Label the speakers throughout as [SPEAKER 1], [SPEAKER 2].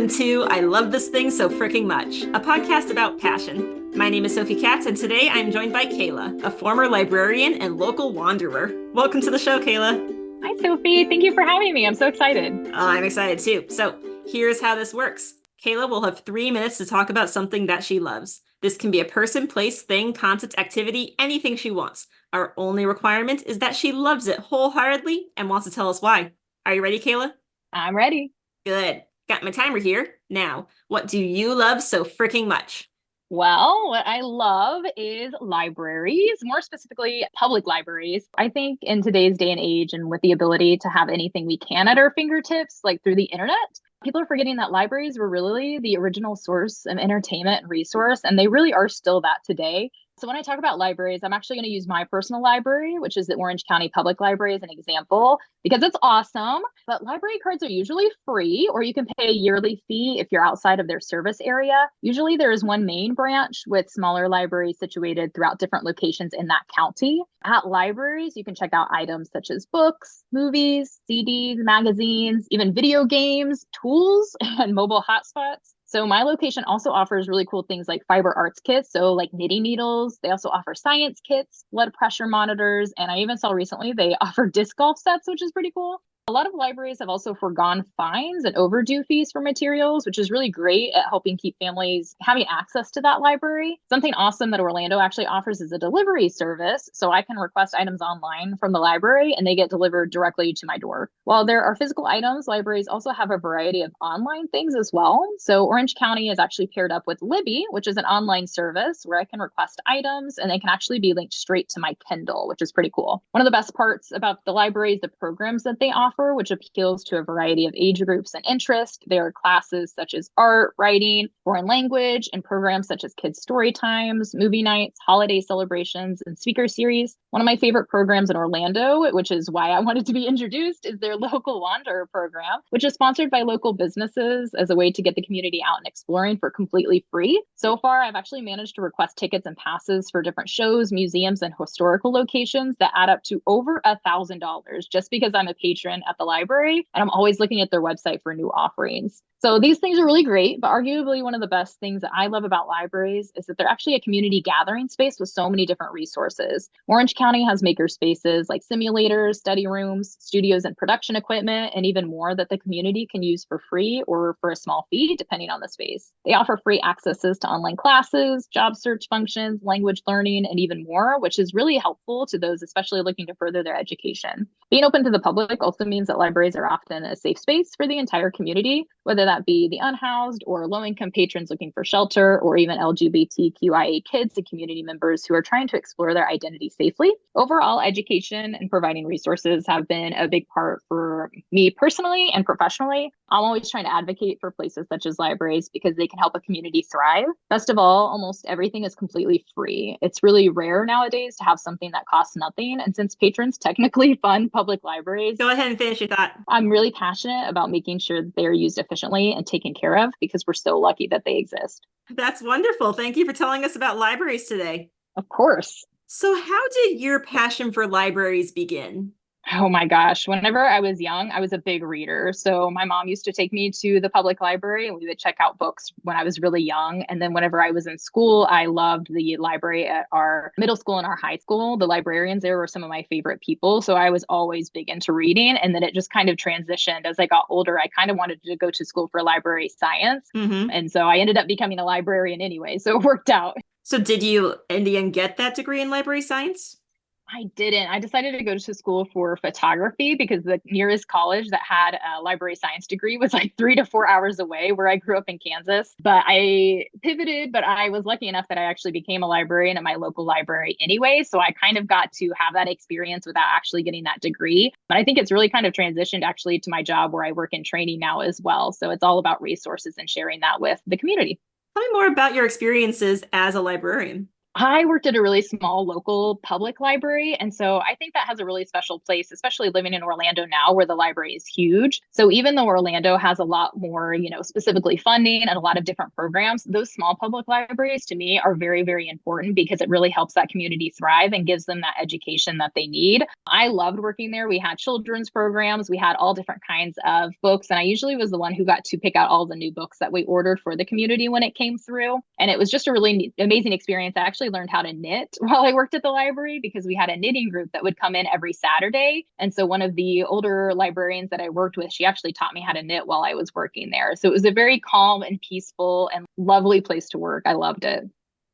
[SPEAKER 1] welcome to I Love This Thing So Fricking Much, a podcast about passion. My name is Sophie Katz, and today I'm joined by Kayla, a former librarian and local wanderer. Welcome to the show, Kayla.
[SPEAKER 2] Hi, Sophie. Thank you for having me. I'm so excited.
[SPEAKER 1] I'm excited too. So here's how this works. Kayla will have 3 minutes to talk about something that she loves. This can be a person, place, thing, concept, activity, anything she wants. Our only requirement is that she loves it wholeheartedly and wants to tell us why. Are you ready, Kayla?
[SPEAKER 2] I'm ready.
[SPEAKER 1] Good. Got my timer here. Now, what do you love so freaking much?
[SPEAKER 2] Well, what I love is libraries, more specifically public libraries. I think in today's day and age, and with the ability to have anything we can at our fingertips, like through the internet, people are forgetting that libraries were really the original source of entertainment and resource, and they really are still that today. So when I talk about libraries, I'm actually going to use my personal library, which is the Orange County Public Library, as an example, because it's awesome. But library cards are usually free, or you can pay a yearly fee if you're outside of their service area. Usually there is one main branch with smaller libraries situated throughout different locations in that county. At libraries, you can check out items such as books, movies, CDs, magazines, even video games, tools, and mobile hotspots. So my location also offers really cool things like fiber arts kits, so like knitting needles. They also offer science kits, blood pressure monitors, and I even saw recently they offer disc golf sets, which is pretty cool. A lot of libraries have also foregone fines and overdue fees for materials, which is really great at helping keep families having access to that library. Something awesome that Orlando actually offers is a delivery service. So I can request items online from the library and they get delivered directly to my door. While there are physical items, libraries also have a variety of online things as well. So Orange County is actually paired up with Libby, which is an online service where I can request items and they can actually be linked straight to my Kindle, which is pretty cool. One of the best parts about the library is the programs that they offer, which appeals to a variety of age groups and interests. There are classes such as art, writing, foreign language, and programs such as kids' story times, movie nights, holiday celebrations, and speaker series. One of my favorite programs in Orlando, which is why I wanted to be introduced, is their Local Wanderer program, which is sponsored by local businesses as a way to get the community out and exploring for completely free. So far, I've actually managed to request tickets and passes for different shows, museums, and historical locations that add up to over $1,000 just because I'm a patron at the library and I'm always looking at their website for new offerings. So these things are really great, but arguably one of the best things that I love about libraries is that they're actually a community gathering space with so many different resources. Orange County has maker spaces like simulators, study rooms, studios and production equipment, and even more that the community can use for free or for a small fee, depending on the space. They offer free accesses to online classes, job search functions, language learning, and even more, which is really helpful to those especially looking to further their education. Being open to the public also means that libraries are often a safe space for the entire community, whether that be the unhoused or low-income patrons looking for shelter, or even LGBTQIA kids and community members who are trying to explore their identity safely. Overall, education and providing resources have been a big part for me personally and professionally. I'm always trying to advocate for places such as libraries because they can help a community thrive. Best of all, almost everything is completely free. It's really rare nowadays to have something that costs nothing. And since patrons technically fund public libraries,
[SPEAKER 1] Go ahead and finish your thought.
[SPEAKER 2] I'm really passionate about making sure that they're used efficiently and taken care of because we're so lucky that they exist.
[SPEAKER 1] That's wonderful. Thank you for telling us about libraries today.
[SPEAKER 2] Of course.
[SPEAKER 1] So, how did your passion for libraries begin?
[SPEAKER 2] Oh my gosh. Whenever I was young, I was a big reader. So my mom used to take me to the public library and we would check out books when I was really young. And then whenever I was in school, I loved the library at our middle school and our high school. The librarians there were some of my favorite people. So I was always big into reading. And then it just kind of transitioned as I got older. I kind of wanted to go to school for library science. And so I ended up becoming a librarian anyway. So it worked out.
[SPEAKER 1] So did you in the end get that degree in library science?
[SPEAKER 2] I didn't. I decided to go to school for photography because the nearest college that had a library science degree was like 3 to 4 hours away where I grew up in Kansas. But I pivoted, but I was lucky enough that I actually became a librarian at my local library anyway. So I kind of got to have that experience without actually getting that degree. But I think it's really kind of transitioned actually to my job where I work in training now as well. So it's all about resources and sharing that with the community.
[SPEAKER 1] Tell me more about your experiences as a librarian.
[SPEAKER 2] I worked at a really small local public library. And so I think that has a really special place, especially living in Orlando now, where the library is huge. So even though Orlando has a lot more, specifically funding and a lot of different programs, those small public libraries to me are very, very important because it really helps that community thrive and gives them that education that they need. I loved working there. We had children's programs, we had all different kinds of books. And I usually was the one who got to pick out all the new books that we ordered for the community when it came through. And it was just a really amazing experience. I actually learned how to knit while I worked at the library because we had a knitting group that would come in every Saturday. And so one of the older librarians that I worked with, she actually taught me how to knit while I was working there. So it was a very calm and peaceful and lovely place to work. I loved it.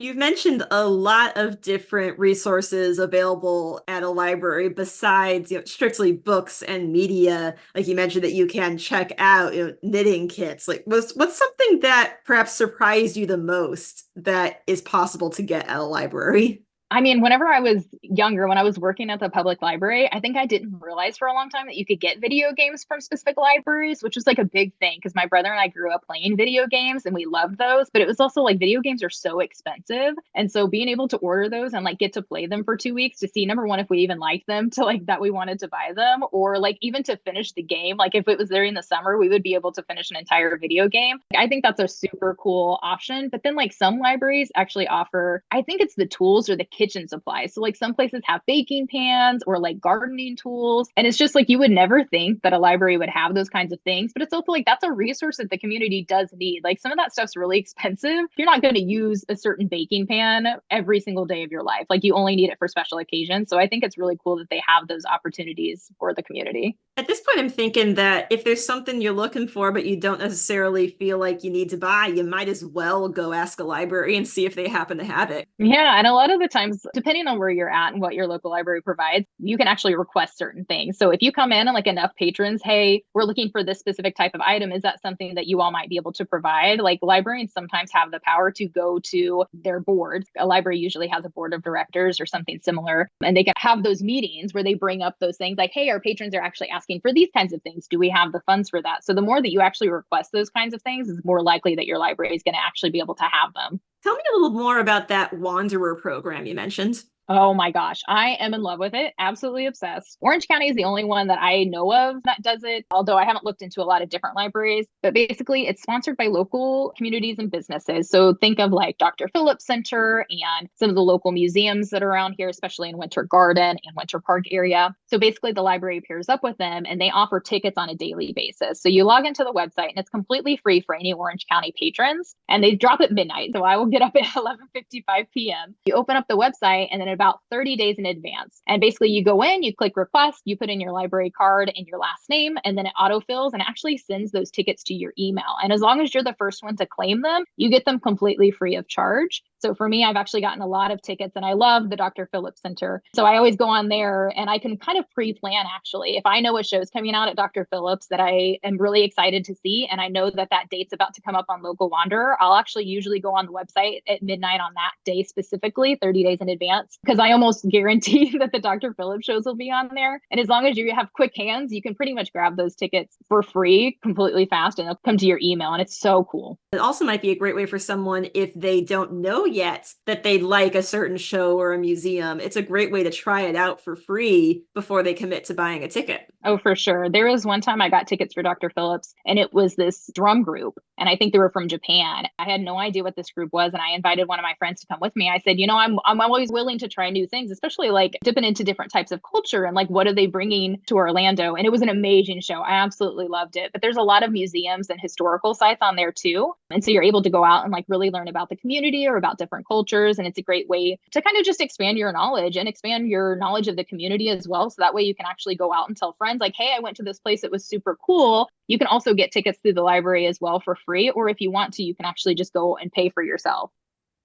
[SPEAKER 1] You've mentioned a lot of different resources available at a library besides, strictly books and media. Like you mentioned that you can check out, knitting kits. Like what's something that perhaps surprised you the most that is possible to get at a library?
[SPEAKER 2] I mean, whenever I was younger, when I was working at the public library, I think I didn't realize for a long time that you could get video games from specific libraries, which was like a big thing because my brother and I grew up playing video games and we loved those. But it was also like video games are so expensive. And so being able to order those and like get to play them for 2 weeks to see, number one, if we even liked them, to like that we wanted to buy them, or like even to finish the game. Like if it was there in the summer, we would be able to finish an entire video game. I think that's a super cool option. But then like some libraries actually offer, I think it's the tools or the kitchen supplies. So like some places have baking pans or like gardening tools. And it's just like you would never think that a library would have those kinds of things. But it's also like that's a resource that the community does need. Like some of that stuff's really expensive. You're not going to use a certain baking pan every single day of your life. Like you only need it for special occasions. So I think it's really cool that they have those opportunities for the community.
[SPEAKER 1] At this point, I'm thinking that if there's something you're looking for, but you don't necessarily feel like you need to buy, you might as well go ask a library and see if they happen to have it.
[SPEAKER 2] Yeah. And a lot of the times, depending on where you're at and what your local library provides, you can actually request certain things. So if you come in and like enough patrons, hey, we're looking for this specific type of item, is that something that you all might be able to provide? Like librarians sometimes have the power to go to their board. A library usually has a board of directors or something similar, and they can have those meetings where they bring up those things like, hey, our patrons are actually asking for these kinds of things. Do we have the funds for that? So the more that you actually request those kinds of things, is more likely that your library is going to actually be able to have them.
[SPEAKER 1] Tell me a little more about that Wanderer program you mentioned.
[SPEAKER 2] Oh my gosh, I am in love with it. Absolutely obsessed. Orange County is the only one that I know of that does it, although I haven't looked into a lot of different libraries. But basically, it's sponsored by local communities and businesses. So think of like Dr. Phillips Center and some of the local museums that are around here, especially in Winter Garden and Winter Park area. So basically, the library pairs up with them and they offer tickets on a daily basis. So you log into the website and it's completely free for any Orange County patrons. And they drop at midnight. So I will get up at 11:55 p.m. You open up the website and then about 30 days in advance. And basically you go in, you click request, you put in your library card and your last name, and then it autofills and actually sends those tickets to your email. And as long as you're the first one to claim them, you get them completely free of charge. So for me, I've actually gotten a lot of tickets and I love the Dr. Phillips Center. So I always go on there and I can kind of pre-plan actually. If I know a show's coming out at Dr. Phillips that I am really excited to see, and I know that that date's about to come up on Local Wanderer, I'll actually usually go on the website at midnight on that day specifically, 30 days in advance, because I almost guarantee that the Dr. Phillips shows will be on there. And as long as you have quick hands, you can pretty much grab those tickets for free completely fast and they'll come to your email. And it's so cool.
[SPEAKER 1] It also might be a great way for someone if they don't know yet that they like a certain show or a museum. It's a great way to try it out for free before they commit to buying a ticket.
[SPEAKER 2] Oh, for sure. There was one time I got tickets for Dr. Phillips and it was this drum group. And I think they were from Japan. I had no idea what this group was. And I invited one of my friends to come with me. I said, I'm always willing to try new things, especially like dipping into different types of culture and like, what are they bringing to Orlando? And it was an amazing show. I absolutely loved it. But there's a lot of museums and historical sites on there too. And so you're able to go out and like really learn about the community or about different cultures. And it's a great way to kind of just expand your knowledge and expand your knowledge of the community as well. So that way you can actually go out and tell friends like, hey, I went to this place. It was super cool. You can also get tickets through the library as well for free. Or if you want to, you can actually just go and pay for yourself.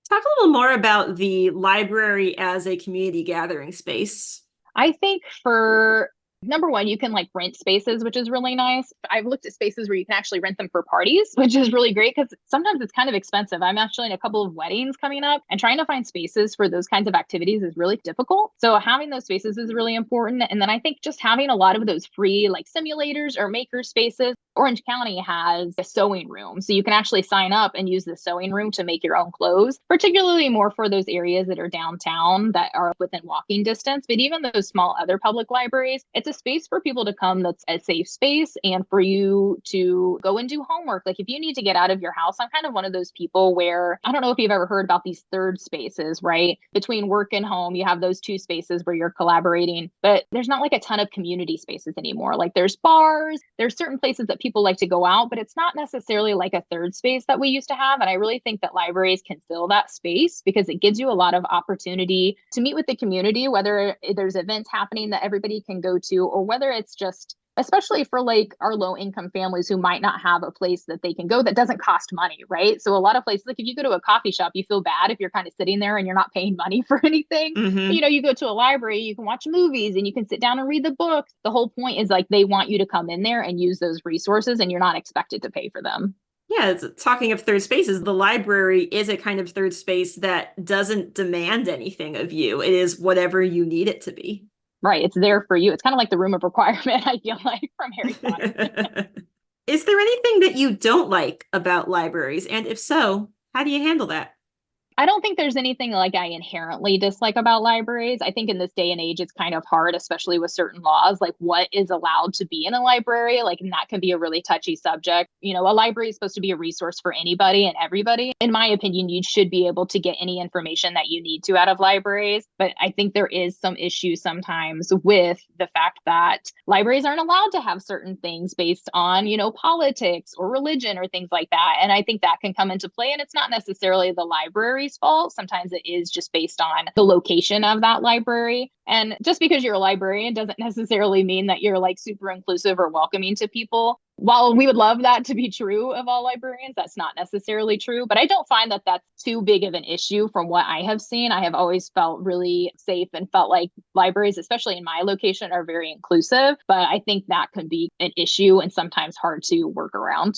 [SPEAKER 1] Talk a little more about the library as a community gathering space.
[SPEAKER 2] I think for number one, you can like rent spaces, which is really nice. I've looked at spaces where you can actually rent them for parties, which is really great because sometimes it's kind of expensive. I'm actually in a couple of weddings coming up and trying to find spaces for those kinds of activities is really difficult. So having those spaces is really important. And then I think just having a lot of those free like simulators or maker spaces Orange County has a sewing room. So you can actually sign up and use the sewing room to make your own clothes, particularly more for those areas that are downtown that are within walking distance. But even those small other public libraries, it's a space for people to come that's a safe space and for you to go and do homework. Like if you need to get out of your house, I'm kind of one of those people where I don't know if you've ever heard about these third spaces, right? Between work and home, you have those two spaces where you're collaborating, but there's not like a ton of community spaces anymore. Like there's bars, there's certain places that people like to go out, but it's not necessarily like a third space that we used to have. And I really think that libraries can fill that space because it gives you a lot of opportunity to meet with the community, whether there's events happening that everybody can go to, or whether it's just especially for like our low income families who might not have a place that they can go that doesn't cost money, right? So a lot of places, like if you go to a coffee shop, you feel bad if you're kind of sitting there and you're not paying money for anything.
[SPEAKER 1] Mm-hmm.
[SPEAKER 2] You know, you go to a library, you can watch movies and you can sit down and read the books. The whole point is like they want you to come in there and use those resources and you're not expected to pay for them.
[SPEAKER 1] Yeah, talking of third spaces, the library is a kind of third space that doesn't demand anything of you. It is whatever you need it to be.
[SPEAKER 2] Right. It's there for you. It's kind of like the room of requirement, I feel like, from Harry Potter.
[SPEAKER 1] Is there anything that you don't like about libraries? And if so, how do you handle that?
[SPEAKER 2] I don't think there's anything like I inherently dislike about libraries. I think in this day and age, it's kind of hard, especially with certain laws, like what is allowed to be in a library. Like, and that can be a really touchy subject. You know, a library is supposed to be a resource for anybody and everybody. In my opinion, you should be able to get any information that you need to out of libraries. But I think there is some issue sometimes with the fact that libraries aren't allowed to have certain things based on, you know, politics or religion or things like that. And I think that can come into play. And it's not necessarily the library fault. Sometimes it is just based on the location of that library. And just because you're a librarian doesn't necessarily mean that you're like super inclusive or welcoming to people. While we would love that to be true of all librarians, that's not necessarily true. But I don't find that that's too big of an issue from what I have seen. I have always felt really safe and felt like libraries, especially in my location, are very inclusive. But I think that could be an issue and sometimes hard to work around.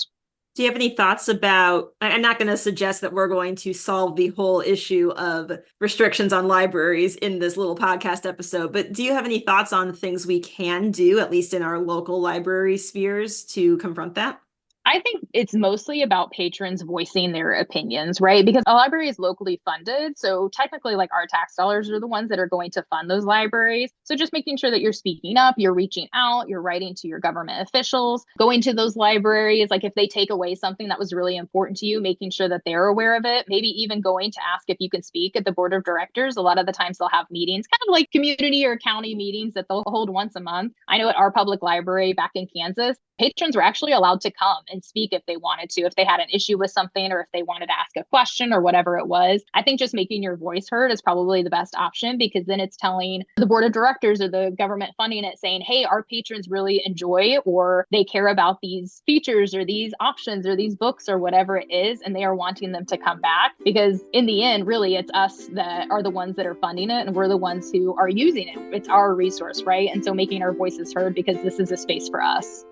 [SPEAKER 1] Do you have any thoughts about, I'm not going to suggest that we're going to solve the whole issue of restrictions on libraries in this little podcast episode, but do you have any thoughts on things we can do, at least in our local library spheres, to confront that?
[SPEAKER 2] I think it's mostly about patrons voicing their opinions, right? Because a library is locally funded. So technically, like our tax dollars are the ones that are going to fund those libraries. So just making sure that you're speaking up, you're reaching out, you're writing to your government officials, going to those libraries. Like if they take away something that was really important to you, making sure that they're aware of it, maybe even going to ask if you can speak at the board of directors. A lot of the times they'll have meetings, kind of like community or county meetings that they'll hold once a month. I know at our public library back in Kansas, patrons were actually allowed to come and speak if they wanted to, if they had an issue with something or if they wanted to ask a question or whatever it was. I think just making your voice heard is probably the best option because then it's telling the board of directors or the government funding it saying, hey, our patrons really enjoy or they care about these features or these options or these books or whatever it is, and they are wanting them to come back because in the end, really, it's us that are the ones that are funding it and we're the ones who are using it. It's our resource, right? And so making our voices heard because this is a space for us.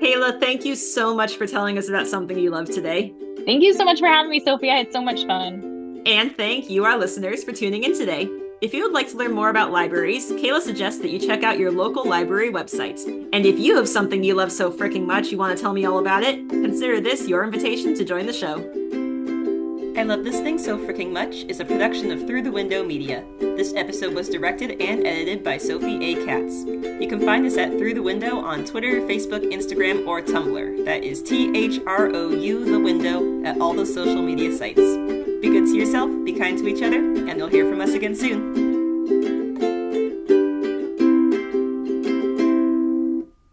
[SPEAKER 1] Kayla, thank you so much for telling us about something you love today.
[SPEAKER 2] Thank you so much for having me, Sophie. I had so much fun.
[SPEAKER 1] And thank you, our listeners, for tuning in today. If you would like to learn more about libraries, Kayla suggests that you check out your local library websites. And if you have something you love so freaking much you want to tell me all about it, consider this your invitation to join the show. I Love This Thing So Freaking Much is a production of Through the Window Media. This episode was directed and edited by Sophie A. Katz. You can find us at Through the Window on Twitter, Facebook, Instagram, or Tumblr. That is THROU the window at all those social media sites. Be good to yourself, be kind to each other, and you'll hear from us again soon.